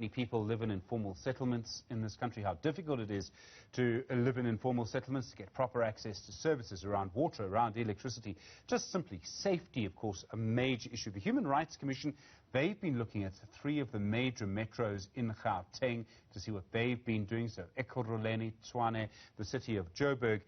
Many people live in informal settlements in this country, how difficult it is to live in informal settlements, to get proper access to services around water, around electricity, just simply safety, of course, a major issue. The Human Rights Commission, they've been looking at 3 of the major metros in Gauteng to see what they've been doing, so Ekurhuleni, Tshwane, the city of Joburg.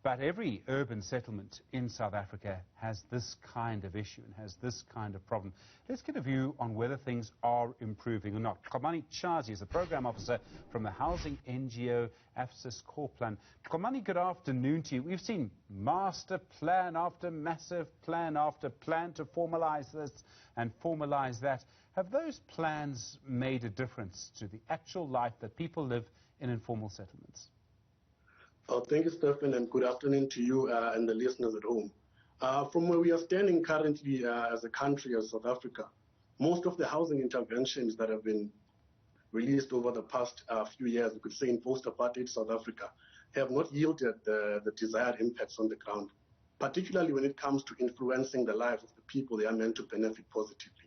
But every urban settlement in South Africa has this kind of issue and has this kind of problem. Let's get a view on whether things are improving or not. Khomani Chazi is the program officer from the housing NGO AFSIS Core Plan. Khomani, good afternoon to you. We've seen master plan after massive plan after plan to formalize this and formalize that. Have those plans made a difference to the actual life that people live in informal settlements? Oh, thank you, Stephen, and good afternoon to you and the listeners at home. From where we are standing currently as a country, as South Africa, most of the housing interventions that have been released over the past few years, we could say in post-apartheid South Africa, have not yielded the desired impacts on the ground, particularly when it comes to influencing the lives of the people they are meant to benefit positively.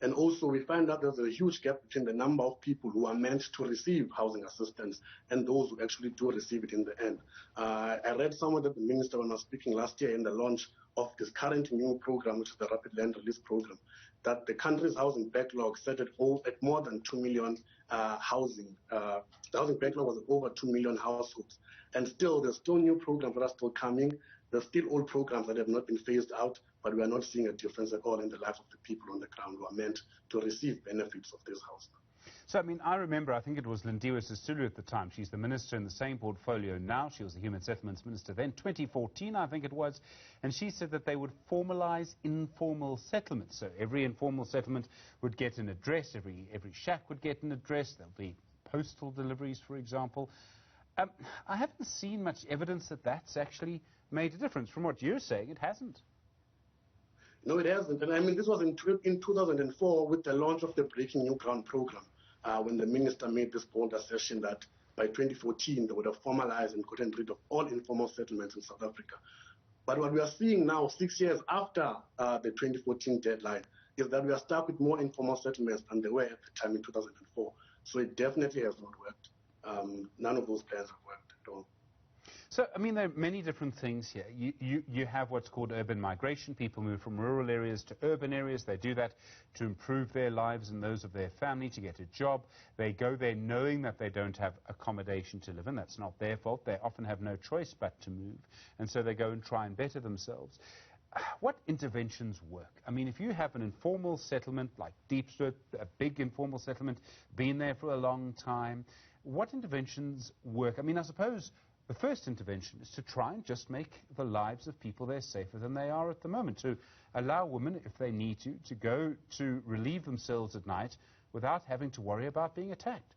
And also, we find that there's a huge gap between the number of people who are meant to receive housing assistance and those who actually do receive it in the end. I read somewhere that the minister, when I was speaking last year in the launch of this current new program, which is the Rapid Land Release Program, that the country's housing backlog set at more than 2 million housing. The housing backlog was over 2 million households. And still, there's still new programs that are still coming. There's still old programs that have not been phased out, but we are not seeing a difference at all in the life of the people on the ground who are meant to receive benefits of this housing. So, I mean, I remember, I think it was Lindiwe Sisulu at the time. She's the minister in the same portfolio now. She was the Human Settlements Minister then, 2014, I think it was. And she said that they would formalize informal settlements. So every informal settlement would get an address. Every shack would get an address. There'll be postal deliveries, for example. I haven't seen much evidence that that's actually made a difference. From what you're saying, it hasn't. No, it hasn't. And I mean, this was in 2004 with the launch of the Breaking New Ground program, when the minister made this bold assertion that by 2014 they would have formalized and gotten rid of all informal settlements in South Africa. But what we are seeing now, 6 years after the 2014 deadline, is that we are stuck with more informal settlements than there were at the time in 2004. So it definitely has not worked. None of those plans have worked at all. So, I mean, there are many different things here. You have what's called urban migration. People move from rural areas to urban areas. They do that to improve their lives and those of their family, to get a job. They go there knowing that they don't have accommodation to live in. That's not their fault. They often have no choice but to move. And so they go and try and better themselves. What interventions work? I mean, if you have an informal settlement like Diepsloot, a big informal settlement, been there for a long time, what interventions work? I mean, I suppose the first intervention is to try and just make the lives of people there safer than they are at the moment, to allow women, if they need to go to relieve themselves at night without having to worry about being attacked.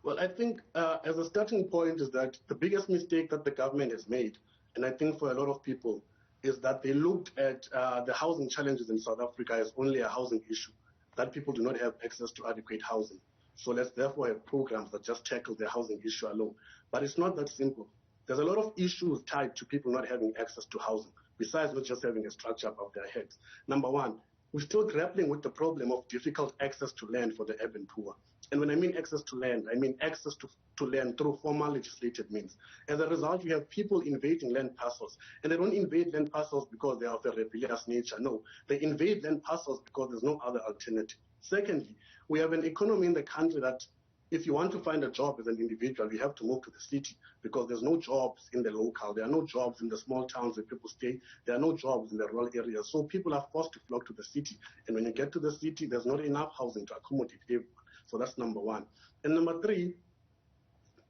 Well, I think as a starting point is that the biggest mistake that the government has made, and I think for a lot of people, is that they looked at the housing challenges in South Africa as only a housing issue, that people do not have access to adequate housing. So let's therefore have programs that just tackle the housing issue alone. But it's not that simple. There's a lot of issues tied to people not having access to housing, besides not just having a structure above their heads. Number one, we're still grappling with the problem of difficult access to land for the urban poor. And when I mean access to land, I mean access to land through formal legislated means. As a result, you have people invading land parcels. And they don't invade land parcels because they are of a rebellious nature. No, they invade land parcels because there's no other alternative. Secondly, we have an economy in the country that if you want to find a job as an individual, you have to move to the city because there's no jobs in the local. There are no jobs in the small towns where people stay. There are no jobs in the rural areas. So people are forced to flock to the city. And when you get to the city, there's not enough housing to accommodate everyone. So that's number one. And number three,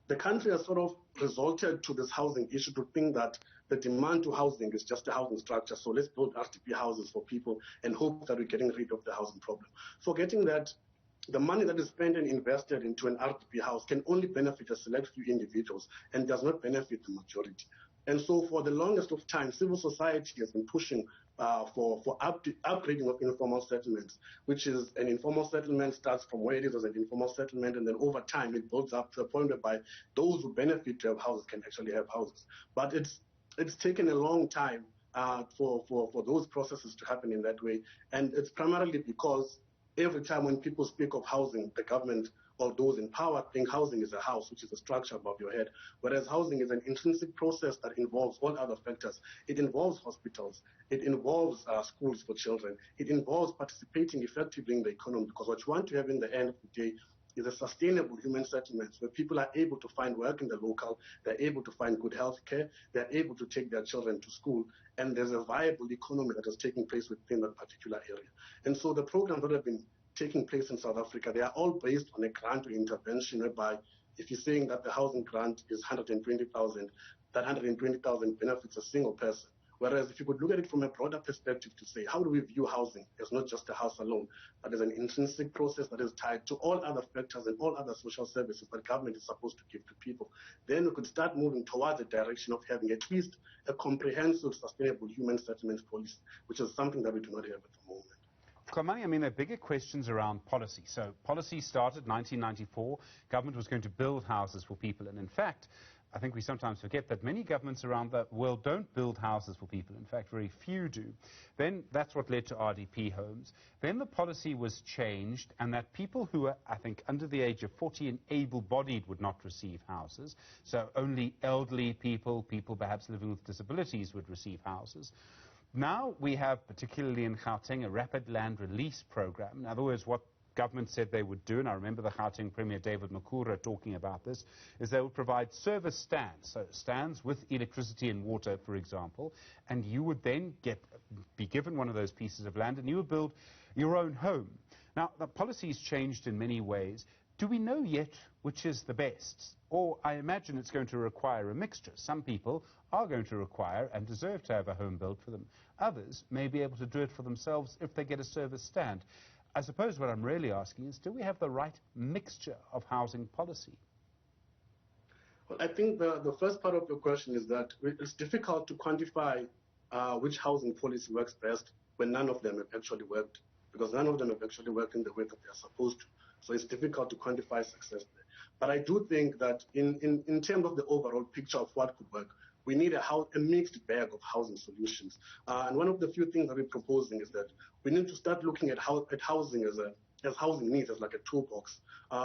the country has sort of resorted to this housing issue to think that the demand to housing is just a housing structure. So let's build RDP houses for people and hope that we're getting rid of the housing problem. Forgetting that the money that is spent and invested into an RDP house can only benefit a select few individuals and does not benefit the majority. And so for the longest of time, civil society has been pushing for upgrading of informal settlements, which is an informal settlement starts from where it is as an informal settlement, and then over time it builds up to a point whereby those who benefit to have houses can actually have houses. But it's taken a long time for those processes to happen in that way, and it's primarily because every time when people speak of housing, the government or those in power think housing is a house, which is a structure above your head, whereas housing is an intrinsic process that involves all other factors. It involves hospitals, it involves schools for children, it involves participating effectively in the economy, because what you want to have in the end of the day is a sustainable human settlement where people are able to find work in the local, they're able to find good health care, they're able to take their children to school, and there's a viable economy that is taking place within that particular area. And so the programs that have been taking place in South Africa, they are all based on a grant or intervention whereby if you're saying that the housing grant is 120,000, that 120,000 benefits a single person. Whereas if you could look at it from a broader perspective to say, how do we view housing as not just a house alone, but as an intrinsic process that is tied to all other factors and all other social services that government is supposed to give to people, then we could start moving towards a direction of having at least a comprehensive, sustainable human settlement policy, which is something that we do not have at the moment. Khomani, I mean, there are bigger questions around policy. So policy started 1994. Government was going to build houses for people. And in fact, I think we sometimes forget that many governments around the world don't build houses for people. In fact, very few do. Then that's what led to RDP homes. Then the policy was changed, and that people who are, I think, under the age of 40 and able-bodied would not receive houses. So only elderly people, people perhaps living with disabilities would receive houses. Now we have, particularly in Gauteng, a rapid land release program. In other words, what government said they would do, and I remember the Gauteng Premier David Makura talking about this, is they would provide service stands, so stands with electricity and water, for example, and you would then be given one of those pieces of land and you would build your own home. Now, the policy's changed in many ways. Do we know yet which is the best? Or I imagine it's going to require a mixture. Some people are going to require and deserve to have a home built for them. Others may be able to do it for themselves if they get a service stand. I suppose what I'm really asking is, do we have the right mixture of housing policy? Well, I think the first part of your question is that it's difficult to quantify which housing policy works best when none of them have actually worked, because none of them have actually worked in the way that they are supposed to. So it's difficult to quantify success there. But I do think that in terms of the overall picture of what could work, we need a mixed bag of housing solutions. And one of the few things that we're proposing is that we need to start looking at housing as housing needs as like a toolbox.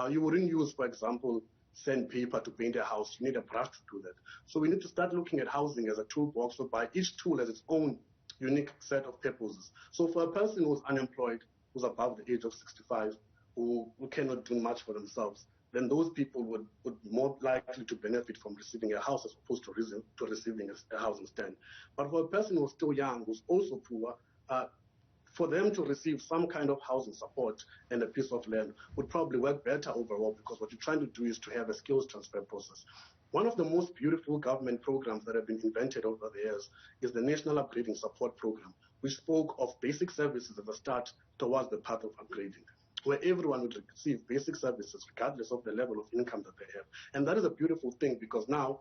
You wouldn't use, for example, sandpaper to paint a house. You need a brush to do that. So we need to start looking at housing as a toolbox whereby each tool has its own unique set of purposes. So for a person who's unemployed, who's above the age of 65, who cannot do much for themselves, then those people would be more likely to benefit from receiving a house as opposed to receiving a housing stand. But for a person who's still young, who's also poor, for them to receive some kind of housing support and a piece of land would probably work better overall, because what you're trying to do is to have a skills transfer process. One of the most beautiful government programs that have been invented over the years is the National Upgrading Support Program, which spoke of basic services as a start towards the path of upgrading, where everyone would receive basic services regardless of the level of income that they have. And that is a beautiful thing, because now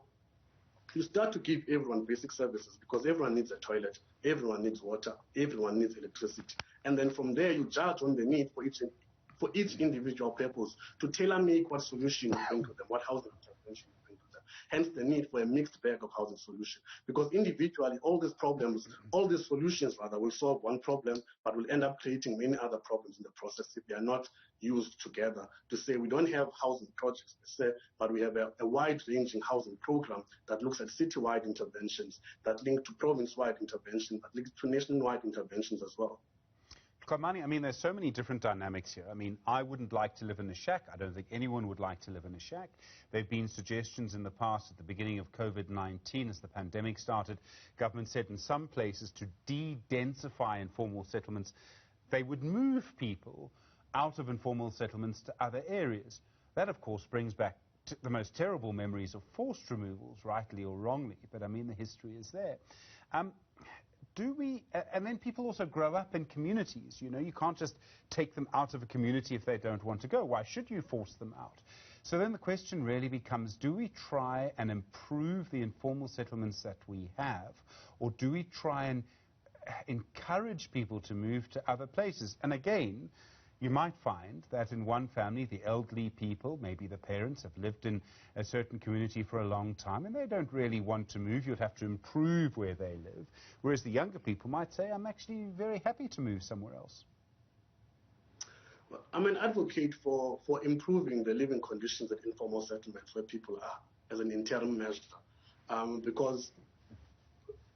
you start to give everyone basic services, because everyone needs a toilet, everyone needs water, everyone needs electricity. And then from there, you judge on the need for each individual purpose to tailor-make what solution you bring to them, what housing intervention you bring to them. Hence the need for a mixed bag of housing solution. Because individually, all these problems, all these solutions rather, will solve one problem, but will end up creating many other problems in the process if they are not used together. To say we don't have housing projects per se, but we have a wide-ranging housing program that looks at city-wide interventions, that link to province-wide interventions, that link to nationwide interventions as well. Khomani, I mean, there's so many different dynamics here. I mean, I wouldn't like to live in a shack. I don't think anyone would like to live in a shack. There have been suggestions in the past at the beginning of COVID-19 as the pandemic started. Government said in some places to de-densify informal settlements, they would move people out of informal settlements to other areas. That, of course, brings back the most terrible memories of forced removals, rightly or wrongly. But, I mean, the history is there. And then people also grow up in communities. You know, you can't just take them out of a community if they don't want to go. Why should you force them out? So then the question really becomes, do we try and improve the informal settlements that we have, or do we try and encourage people to move to other places? And again, you might find that in one family, the elderly people, maybe the parents, have lived in a certain community for a long time and they don't really want to move. You'd have to improve where they live. Whereas the younger people might say, I'm actually very happy to move somewhere else. Well, I'm an advocate for improving the living conditions at informal settlements where people are as an interim measure. Because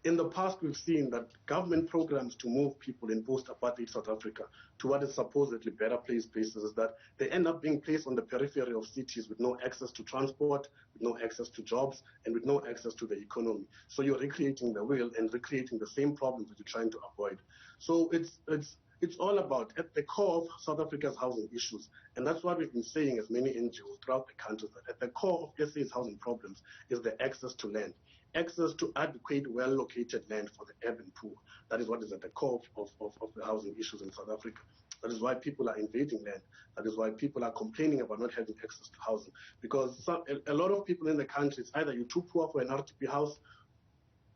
in the past, we've seen that government programs to move people in post-apartheid South Africa to what is supposedly better places is that they end up being placed on the periphery of cities with no access to transport, with no access to jobs, and with no access to the economy. So you're recreating the wheel and recreating the same problems that you're trying to avoid. So it's all about, at the core of South Africa's housing issues, and that's what we've been saying as many NGOs throughout the country, that at the core of SA's housing problems is the access to land. Access to adequate, well-located land for the urban poor. That is what is at the core of the housing issues in South Africa. That is why people are invading land. That is why people are complaining about not having access to housing. Because a lot of people in the country, it's either you're too poor for an RTP house,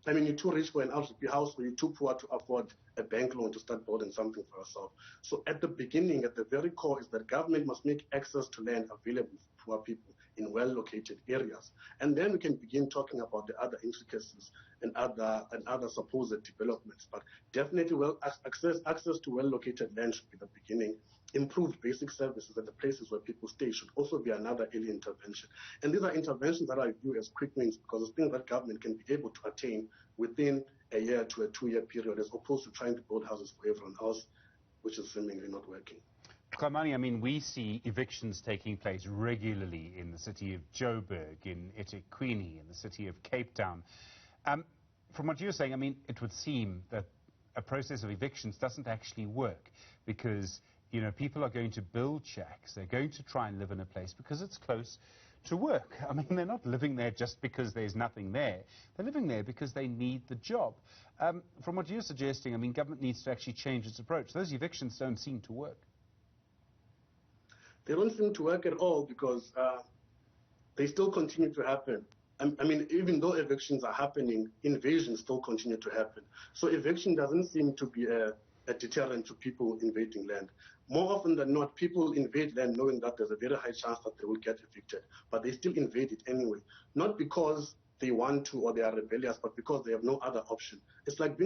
you're too rich for an RTP house, or you're too poor to afford a bank loan to start building something for yourself. So at the beginning, at the very core, is that government must make access to land available for poor people in well-located areas. And then we can begin talking about the other intricacies and other supposed developments. But definitely access to well-located land should be the beginning. Improved basic services at the places where people stay should also be another early intervention. And these are interventions that I view as quick wins because it's things that government can be able to attain within a year to a 2-year period, as opposed to trying to build houses for everyone else, which is seemingly not working. Khamani, we see evictions taking place regularly in the city of Joburg, in eThekwini, in the city of Cape Town. From what you're saying, it would seem that a process of evictions doesn't actually work because, people are going to build shacks. They're going to try and live in a place because it's close to work. They're not living there just because there's nothing there. They're living there because they need the job. From what you're suggesting, government needs to actually change its approach. Those evictions don't seem to work. They don't seem to work at all because they still continue to happen. Even though evictions are happening, invasions still continue to happen. So eviction doesn't seem to be a deterrent to people invading land. More often than not, people invade land knowing that there's a very high chance that they will get evicted, but they still invade it anyway. Not because they want to or they are rebellious, but because they have no other option. It's like being